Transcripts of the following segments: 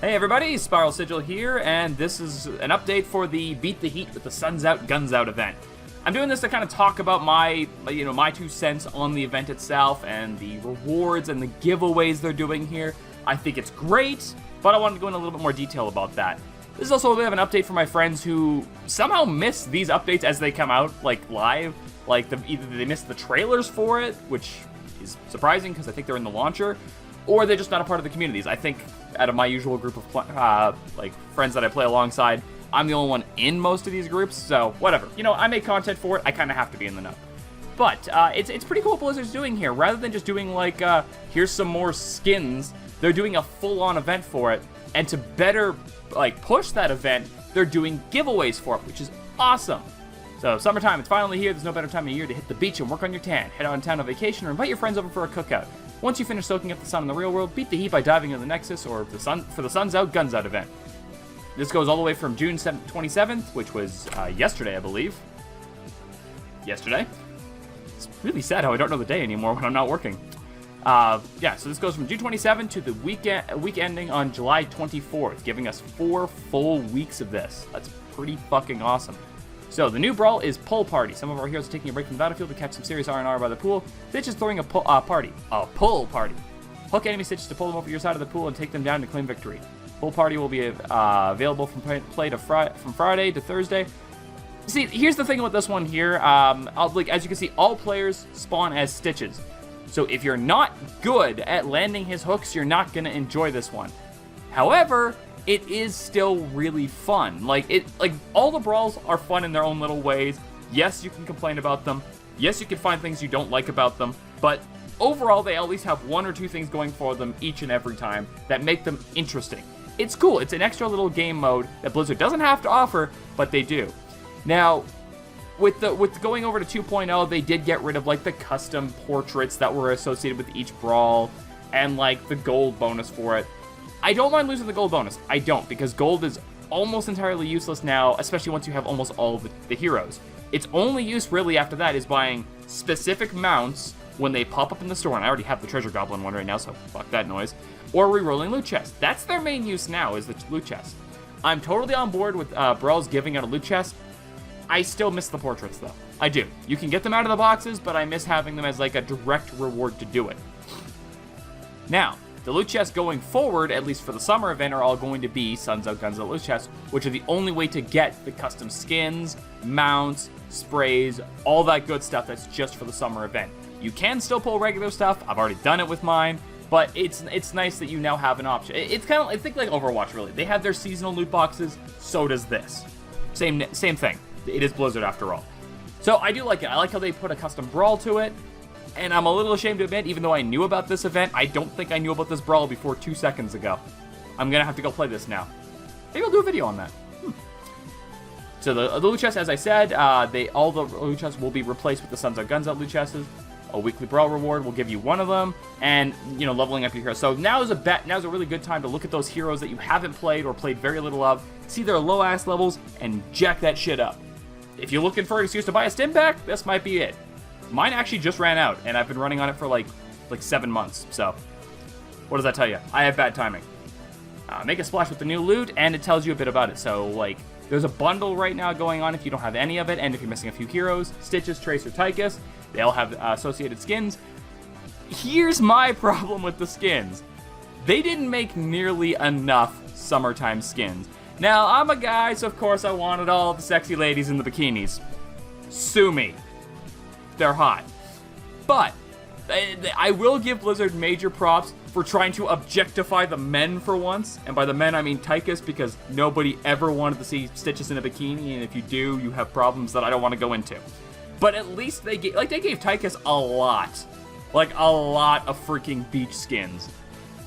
Hey everybody, Spiral Sigil here, and this is an update for the Beat the Heat with the Suns Out, Guns Out event. I'm doing this to kind of talk about my 2 cents on the event itself and the rewards and the giveaways they're doing here. I think it's great, but I wanted to go into a little bit more detail about that. This is also a bit of an update for my friends who somehow miss these updates as they come out, like live. Like either they miss the trailers for it, which is surprising because I think they're in the launcher, or they're just not a part of the communities. I think out of my usual group of friends that I play alongside, I'm the only one in most of these groups, so whatever. I make content for it, I kind of have to be in the know. But it's pretty cool what Blizzard's doing here. Rather than just doing here's some more skins, they're doing a full-on event for it, and to better push that event, they're doing giveaways for it, which is awesome. So summertime, it's finally here. There's no better time of year to hit the beach and work on your tan. Head out in town on vacation or invite your friends over for a cookout. Once you finish soaking up the sun in the real world, beat the heat by diving into the Nexus or for the Suns Out, Guns Out event. This goes all the way from June 27th, which was yesterday, I believe. Yesterday? It's really sad how I don't know the day anymore when I'm not working. So this goes from June 27th to the week ending on July 24th, giving us 4 full weeks of this. That's pretty fucking awesome. So, the new brawl is Pull Party. Some of our heroes are taking a break from the battlefield to catch some serious R&R by the pool. Stitch is throwing a pull party. Hook enemy Stitches to pull them over your side of the pool and take them down to claim victory. Pull Party will be available from Friday to Thursday. See, here's the thing with this one here. As you can see, all players spawn as Stitches. So if you're not good at landing his hooks, you're not going to enjoy this one. However, it is still really fun. All the brawls are fun in their own little ways. Yes, you can complain about them. Yes, you can find things you don't like about them. But overall, they at least have 1 or 2 things going for them each and every time that make them interesting. It's cool. It's an extra little game mode that Blizzard doesn't have to offer, but they do. Now, with going over to 2.0, they did get rid of the custom portraits that were associated with each brawl and the gold bonus for it. I don't mind losing the gold bonus. I don't, because gold is almost entirely useless now, especially once you have almost all of the heroes. Its only use really after that is buying specific mounts when they pop up in the store, and I already have the Treasure Goblin one right now, so fuck that noise, or rerolling loot chests. That's their main use now, is the loot chest. I'm totally on board with brawls giving out a loot chest. I still miss the portraits, though. I do. You can get them out of the boxes, but I miss having them as a direct reward to do it. Now, the loot chests going forward, at least for the summer event, are all going to be Suns Out, Guns Out loot chests, which are the only way to get the custom skins, mounts, sprays, all that good stuff that's just for the summer event. You can still pull regular stuff. I've already done it with mine, but it's nice that you now have an option. It's kind of, I think, like Overwatch, really. They have their seasonal loot boxes, so does this. Same thing. It is Blizzard after all. So I do like it. I like how they put a custom brawl to it. And I'm a little ashamed to admit, even though I knew about this event, I don't think I knew about this brawl before 2 seconds ago. I'm going to have to go play this now. Maybe I'll do a video on that. So the loot chests, as I said, all the loot chests will be replaced with the Suns Out, Guns Out loot chests. A weekly brawl reward will give you 1 of them, and leveling up your hero. So now's a really good time to look at those heroes that you haven't played or played very little of, see their low ass levels, and jack that shit up. If you're looking for an excuse to buy a stim pack, this might be it. Mine actually just ran out, and I've been running on it for like 7 months, so what does that tell you? I have bad timing. Make a splash with the new loot, and it tells you a bit about it. So, there's a bundle right now going on if you don't have any of it, and if you're missing a few heroes, Stitches, Tracer, Tychus, they all have associated skins. Here's my problem with the skins. They didn't make nearly enough summertime skins. Now, I'm a guy, so of course I wanted all the sexy ladies in the bikinis. Sue me. They're hot. But I will give Blizzard major props for trying to objectify the men for once. And by the men, I mean Tychus, because nobody ever wanted to see Stitches in a bikini, and if you do, you have problems that I don't want to go into. But at least they gave Tychus a lot. A lot of freaking beach skins.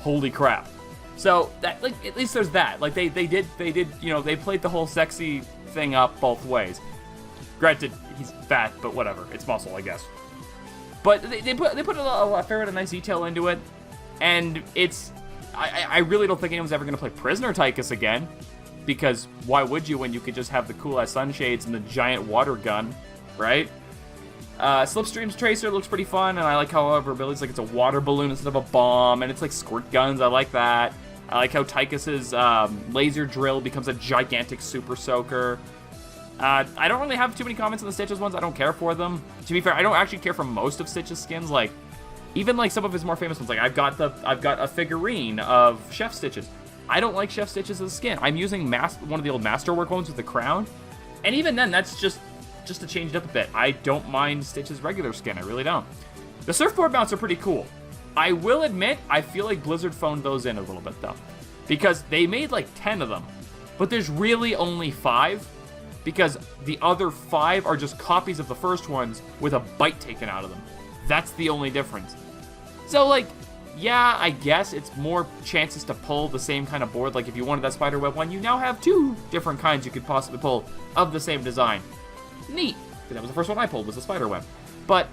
Holy crap. So, that, at least there's that. They played the whole sexy thing up both ways. Granted, he's fat, but whatever. It's muscle, I guess. But they put a fair bit of nice detail into it, and I really don't think anyone's ever going to play Prisoner Tychus again, because why would you when you could just have the cool-ass sunshades and the giant water gun, right? Slipstream's Tracer looks pretty fun, and I like how her ability's it's a water balloon instead of a bomb, and it's squirt guns. I like that. I like how Tychus's laser drill becomes a gigantic super soaker. I don't really have too many comments on the Stitches ones. I don't care for them. To be fair, I don't actually care for most of Stitch's skins. Like, even like some of his more famous ones. Like, I've got a figurine of Chef Stitches. I don't like Chef Stitches as a skin. I'm using one of the old Masterwork ones with the crown, and even then, that's just to change it up a bit. I don't mind Stitch's regular skin. I really don't. The surfboard mounts are pretty cool. I will admit, I feel like Blizzard phoned those in a little bit though, because they made like 10 of them, but there's really only 5. Because the other 5 are just copies of the first ones with a bite taken out of them. That's the only difference. So, like, yeah, I guess it's more chances to pull the same kind of board. Like, if you wanted that spiderweb one, you now have 2 different kinds you could possibly pull of the same design. Neat. Because that was the first one I pulled, was the spiderweb. But,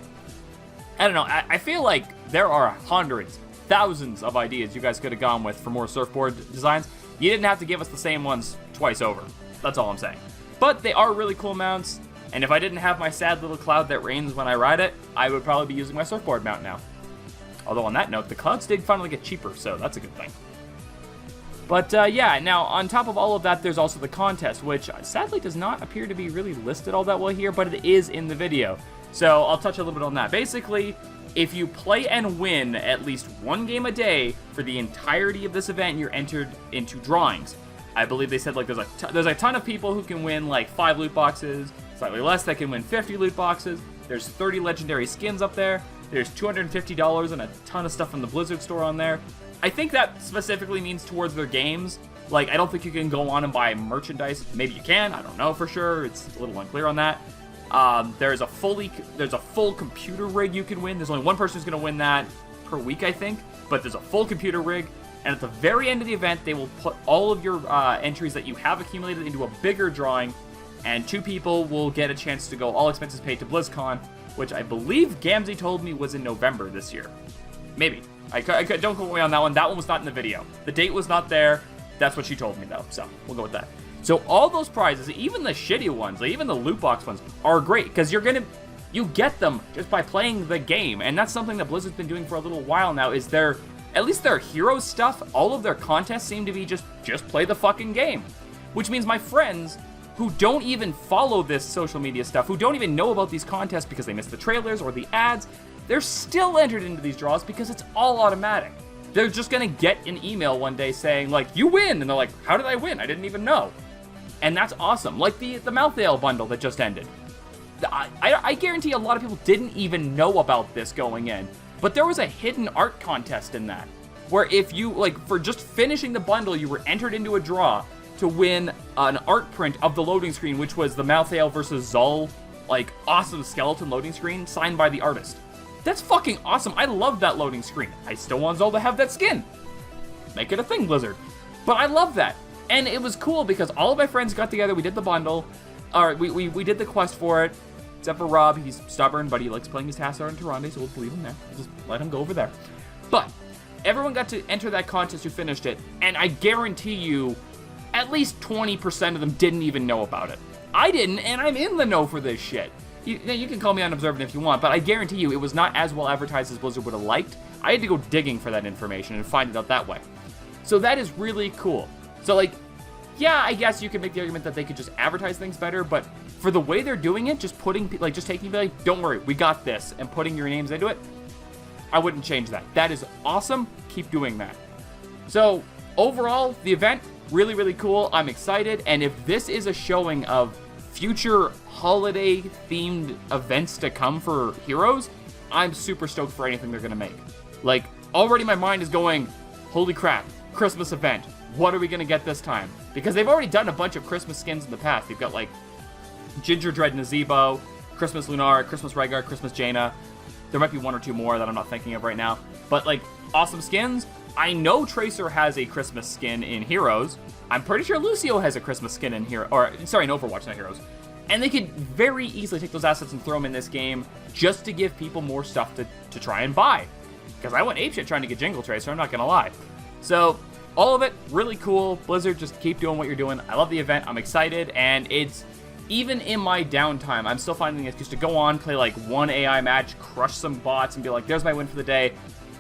I don't know, I feel like there are hundreds, thousands of ideas you guys could have gone with for more surfboard designs. You didn't have to give us the same ones twice over. That's all I'm saying. But they are really cool mounts, and if I didn't have my sad little cloud that rains when I ride it, I would probably be using my surfboard mount now. Although on that note, the clouds did finally get cheaper, so that's a good thing. But yeah, now on top of all of that, there's also the contest, which sadly does not appear to be really listed all that well here, but it is in the video. So I'll touch a little bit on that. Basically, if you play and win at least 1 game a day for the entirety of this event, you're entered into drawings. I believe they said like there's a ton of people who can win like 5 loot boxes, slightly less that can win 50 loot boxes. There's 30 legendary skins up there. There's $250 and a ton of stuff from the Blizzard store on there. I think that specifically means towards their games. Like, I don't think you can go on and buy merchandise. Maybe you can. I don't know for sure. It's a little unclear on that. There's a full computer rig you can win. There's only one person who's going to win that per week, I think. But there's a full computer rig. And at the very end of the event, they will put all of your entries that you have accumulated into a bigger drawing, and 2 people will get a chance to go all expenses paid to BlizzCon, which I believe Gamzee told me was in November this year. Maybe. I don't quote me on that one. That one was not in the video. The date was not there. That's what she told me, though, so we'll go with that. So all those prizes, even the shitty ones, like even the loot box ones, are great, because you get them just by playing the game, and that's something that Blizzard's been doing for a little while now, is at least their Heroes stuff, all of their contests seem to be just play the fucking game. Which means my friends who don't even follow this social media stuff, who don't even know about these contests because they missed the trailers or the ads, they're still entered into these draws because it's all automatic. They're just gonna get an email one day saying, like, you win! And they're like, how did I win? I didn't even know. And that's awesome. Like the Malthael bundle that just ended. I guarantee a lot of people didn't even know about this going in. But there was a hidden art contest in that, where if you, like, for just finishing the bundle, you were entered into a draw to win an art print of the loading screen, which was the Malthael versus Zul, like, awesome skeleton loading screen signed by the artist. That's fucking awesome. I love that loading screen. I still want Zul to have that skin. Make it a thing, Blizzard. But I love that. And it was cool because all of my friends got together, we did the bundle, or we did the quest for it. Except for Rob, he's stubborn, but he likes playing his Tassadar in Tyrande, so we'll leave him there. We'll just let him go over there. But everyone got to enter that contest who finished it, and I guarantee you, at least 20% of them didn't even know about it. I didn't, and I'm in the know for this shit. You can call me unobservant if you want, but I guarantee you it was not as well advertised as Blizzard would have liked. I had to go digging for that information and find it out that way. So that is really cool. So, like, yeah, I guess you could make the argument that they could just advertise things better, but for the way they're doing it, just taking, like, don't worry, we got this, and putting your names into it, I wouldn't change that. That is awesome. Keep doing that. So, overall, the event, really, really cool. I'm excited, and if this is a showing of future holiday-themed events to come for Heroes, I'm super stoked for anything they're gonna make. Like, already my mind is going, holy crap, Christmas event. What are we gonna get this time? Because they've already done a bunch of Christmas skins in the past. They've got, like, Ginger Dread Nazebo, Christmas Lunar, Christmas Rhaegar, Christmas Jaina. There might be 1 or 2 more that I'm not thinking of right now. But, like, awesome skins. I know Tracer has a Christmas skin in Heroes. I'm pretty sure Lucio has a Christmas skin in Heroes. Or, sorry, in Overwatch, not Heroes. And they could very easily take those assets and throw them in this game just to give people more stuff to try and buy. Because I went apeshit trying to get Jingle Tracer, I'm not gonna lie. So, all of it, really cool. Blizzard, just keep doing what you're doing. I love the event, I'm excited, and it's, even in my downtime, I'm still finding the excuse to go on, play like 1 AI match, crush some bots, and be like, there's my win for the day.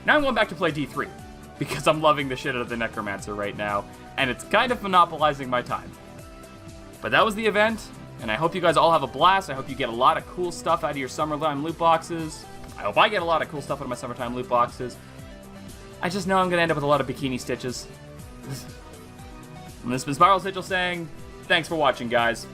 Now I'm going back to play D3. because I'm loving the shit out of the Necromancer right now, and it's kind of monopolizing my time. But that was the event, and I hope you guys all have a blast. I hope you get a lot of cool stuff out of your summertime loot boxes. I hope I get a lot of cool stuff out of my summertime loot boxes. I just know I'm going to end up with a lot of bikini stitches. And this has been Spiral Sigil saying, thanks for watching, guys.